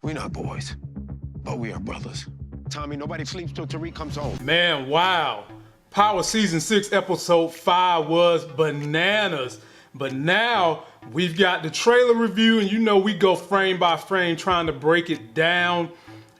We're not boys, but we are brothers. Tommy, nobody sleeps till Tariq comes home. Man, wow. Power Season 6, Episode 5 was bananas. But now we've got the trailer review, and you know we go frame by frame trying to break it down.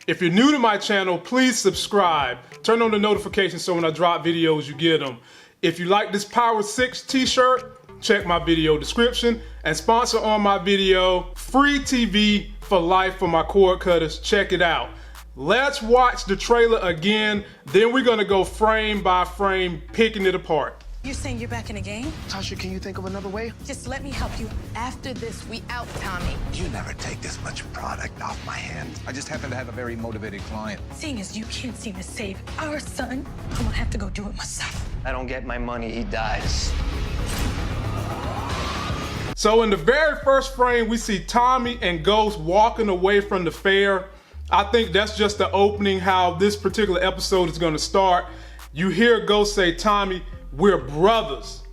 If you're new to my channel, please subscribe. Turn on the notifications so when I drop videos, you get them. If you like this Power 6 t-shirt, check my video description. And sponsor on my video, free TV for life for my cord cutters. Check it out. Let's watch the trailer again, then we're gonna go frame by frame, picking it apart. You saying you're back in the game? Tasha, can you think of another way? Just let me help you. After this, we out, Tommy. You never take this much product off my hands. I just happen to have a very motivated client. Seeing as you can't seem to save our son, I'm gonna have to go do it myself. I don't get my money, he dies. So in the very first frame, we see Tommy and Ghost walking away from the fair. I think that's just the opening, how this particular episode is gonna start. You hear Ghost say, Tommy, we're brothers.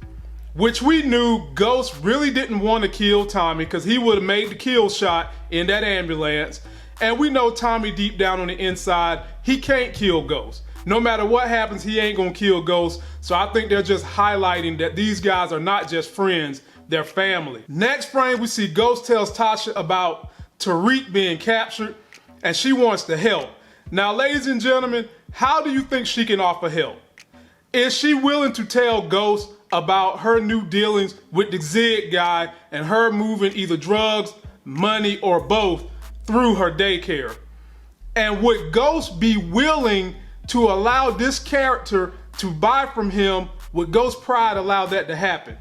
Which we knew Ghost really didn't want to kill Tommy because he would have made the kill shot in that ambulance. And we know Tommy deep down on the inside, he can't kill Ghost. No matter what happens, he ain't gonna kill Ghost. So I think they're just highlighting that these guys are not just friends, they're family. Next frame, we see Ghost tells Tasha about Tariq being captured and she wants to help. Now, ladies and gentlemen, how do you think she can offer help? Is she willing to tell Ghost about her new dealings with the Zig guy and her moving either drugs, money, or both through her daycare? And would Ghost be willing to allow this character to buy from him? Would Ghost pride allow that to happen?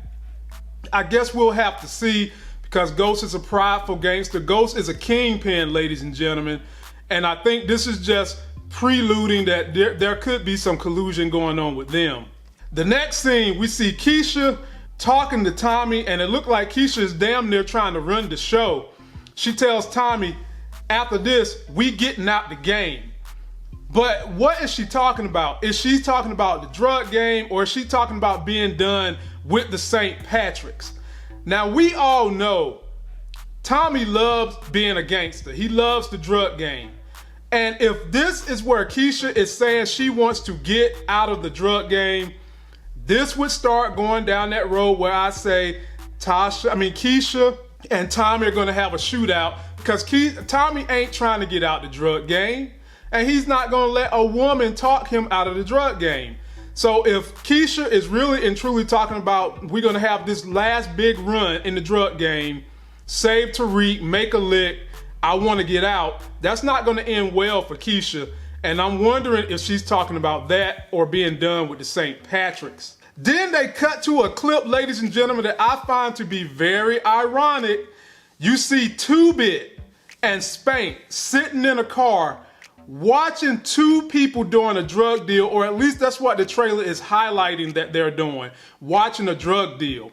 I guess we'll have to see, because Ghost is a prideful gangster. Ghost is a kingpin, ladies and gentlemen. And I think this is just preluding that there could be some collusion going on with them. The next scene, we see Keisha talking to Tommy, and it looked like Keisha is damn near trying to run the show. She tells Tommy, after this, we getting out the game. But what is she talking about? Is she talking about the drug game, or is she talking about being done with the St. Patrick's? Now, we all know Tommy loves being a gangster. He loves the drug game. And if this is where Keisha is saying she wants to get out of the drug game, this would start going down that road where I say Keisha and Tommy are gonna have a shootout, because Tommy ain't trying to get out the drug game, and he's not gonna let a woman talk him out of the drug game. So if Keisha is really and truly talking about we're gonna have this last big run in the drug game, save Tariq, make a lick, I wanna get out, that's not gonna end well for Keisha. And I'm wondering if she's talking about that or being done with the St. Patrick's. Then they cut to a clip, ladies and gentlemen, that I find to be very ironic. You see 2-Bit and Spank sitting in a car watching two people doing a drug deal, or at least that's what the trailer is highlighting that they're doing, watching a drug deal.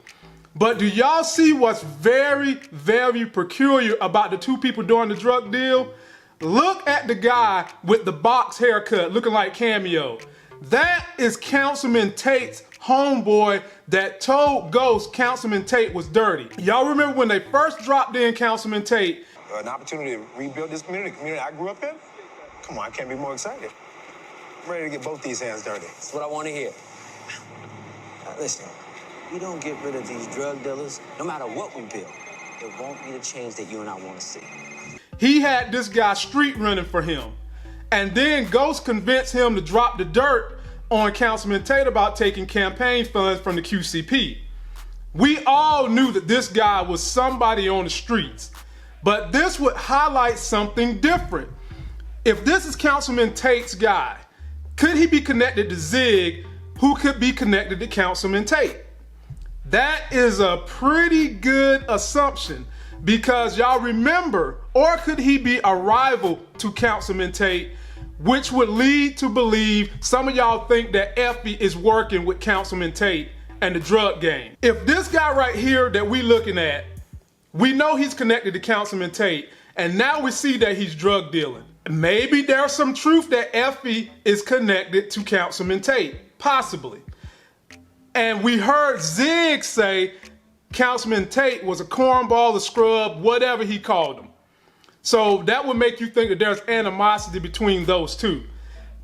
But do y'all see what's very, very peculiar about the two people doing the drug deal? Look at the guy with the box haircut looking like Cameo. That is Councilman Tate's homeboy that told Ghost Councilman Tate was dirty. Y'all remember when they first dropped in Councilman Tate? An opportunity to rebuild this community, the community I grew up in? Come on, I can't be more excited. I'm ready to get both these hands dirty. That's what I want to hear. Now listen, we don't get rid of these drug dealers, no matter what we build, it won't be the change that you and I want to see. He had this guy street running for him. And then Ghost convinced him to drop the dirt on Councilman Tate about taking campaign funds from the QCP. We all knew that this guy was somebody on the streets, but this would highlight something different. If this is Councilman Tate's guy, could he be connected to Zig, who could be connected to Councilman Tate? That is a pretty good assumption, because y'all remember, or could he be a rival to Councilman Tate, which would lead to believe some of y'all think that Effie is working with Councilman Tate and the drug game. If this guy right here that we looking at, we know he's connected to Councilman Tate, and now we see that he's drug dealing. Maybe there's some truth that Effie is connected to Councilman Tate, possibly. And we heard Zig say Councilman Tate was a cornball, a scrub, whatever he called him. So that would make you think that there's animosity between those two.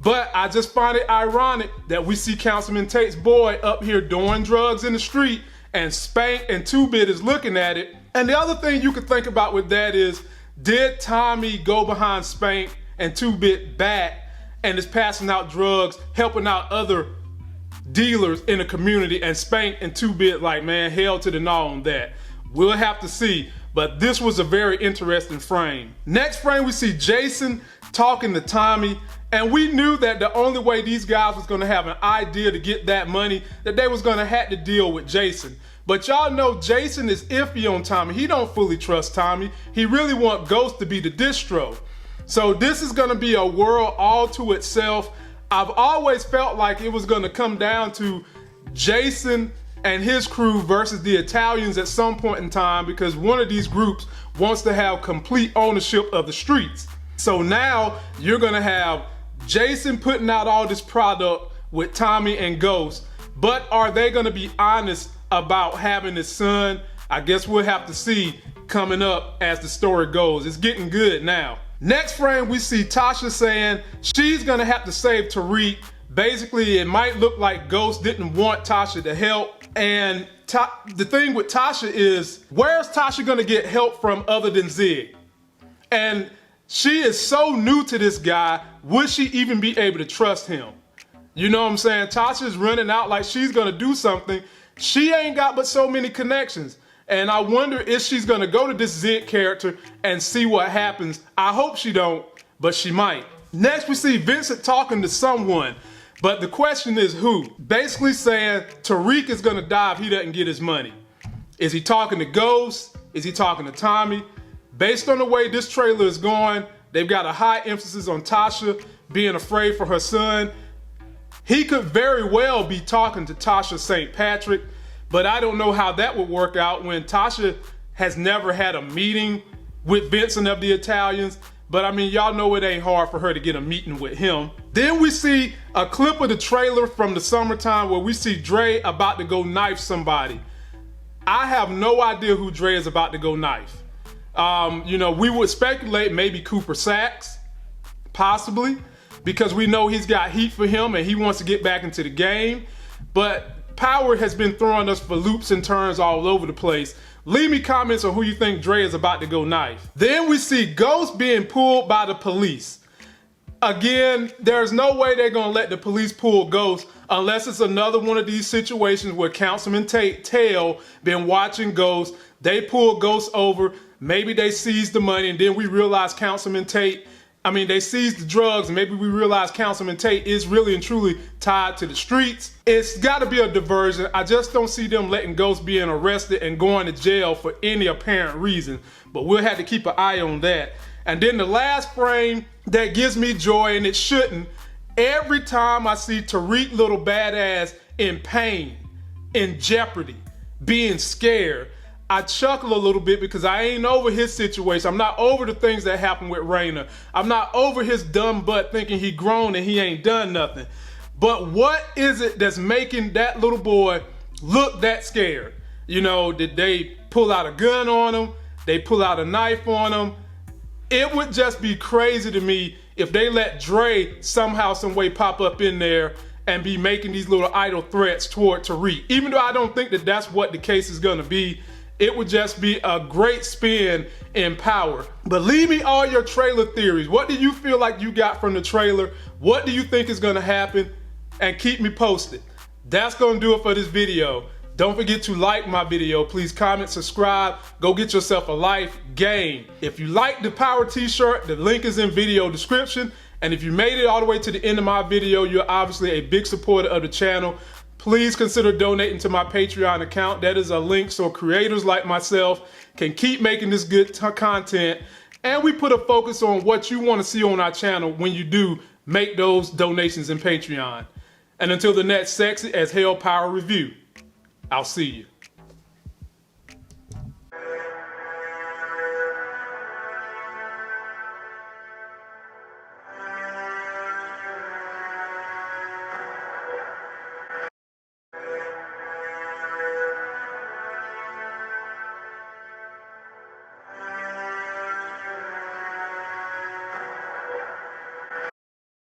But I just find it ironic that we see Councilman Tate's boy up here doing drugs in the street, and Spank and 2-Bit is looking at it. And the other thing you could think about with that is, did Tommy go behind Spank and 2-Bit back and is passing out drugs, helping out other dealers in the community, and Spank and 2-Bit like, man, hell to the no on that. We'll have to see, but this was a very interesting frame. Next frame, we see Jason talking to Tommy, and we knew that the only way these guys was gonna have an idea to get that money, that they was gonna have to deal with Jason. But y'all know Jason is iffy on Tommy. He don't fully trust Tommy. He really want Ghost to be the distro. So this is gonna be a world all to itself. I've always felt like it was gonna come down to Jason and his crew versus the Italians at some point in time, because one of these groups wants to have complete ownership of the streets. So now you're gonna have Jason putting out all this product with Tommy and Ghost, but are they gonna be honest about having his son? I guess we'll have to see coming up as the story goes. It's getting good now. Next frame, we see Tasha saying she's gonna have to save Tariq. Basically, it might look like Ghost didn't want Tasha to help. And the thing with Tasha is, where's Tasha gonna get help from other than Zig? And she is so new to this guy, would she even be able to trust him? You know what I'm saying? Tasha's running out like she's gonna do something. She ain't got but so many connections. And I wonder if she's gonna go to this Zig character and see what happens. I hope she don't, but she might. Next, we see Vincent talking to someone, but the question is who? Basically saying Tariq is gonna die if he doesn't get his money. Is he talking to Ghost? Is he talking to Tommy? Based on the way this trailer is going, they've got a high emphasis on Tasha being afraid for her son. He could very well be talking to Tasha St. Patrick, but I don't know how that would work out when Tasha has never had a meeting with Vincent of the Italians. But I mean, y'all know it ain't hard for her to get a meeting with him. Then we see a clip of the trailer from the summertime where we see Dre about to go knife somebody. I have no idea who Dre is about to go knife. You know, we would speculate maybe Cooper Sacks, possibly, because we know he's got heat for him and he wants to get back into the game. But Power has been throwing us for loops and turns all over the place. Leave me comments on who you think Dre is about to go knife. Then we see Ghost being pulled by the police. Again, there's no way they're gonna let the police pull Ghost unless it's another one of these situations where Councilman Tail been watching Ghost. They pull Ghost over, maybe they seize the money, and then we realize they seized the drugs, and maybe we realize Councilman Tate is really and truly tied to the streets. It's gotta be a diversion. I just don't see them letting Ghost being arrested and going to jail for any apparent reason, but we'll have to keep an eye on that. And then the last frame that gives me joy, and it shouldn't, every time I see Tariq Little Badass in pain, in jeopardy, being scared, I chuckle a little bit because I ain't over his situation. I'm not over the things that happened with Raina. I'm not over his dumb butt thinking he grown and he ain't done nothing. But what is it that's making that little boy look that scared? You know, did they pull out a gun on him? They pull out a knife on him? It would just be crazy to me if they let Dre somehow, some way pop up in there and be making these little idle threats toward Tariq. Even though I don't think that that's what the case is gonna be, it would just be a great spin in Power. But leave me all your trailer theories. What do you feel like you got from the trailer? What do you think is gonna happen? And keep me posted. That's gonna do it for this video. Don't forget to like my video. Please comment, subscribe, go get yourself a life game. If you like the Power t-shirt, the link is in video description. And if you made it all the way to the end of my video, you're obviously a big supporter of the channel. Please consider donating to my Patreon account. That is a link so creators like myself can keep making this good content. And we put a focus on what you want to see on our channel when you do make those donations in Patreon. And until the next sexy as hell Power review, I'll see you.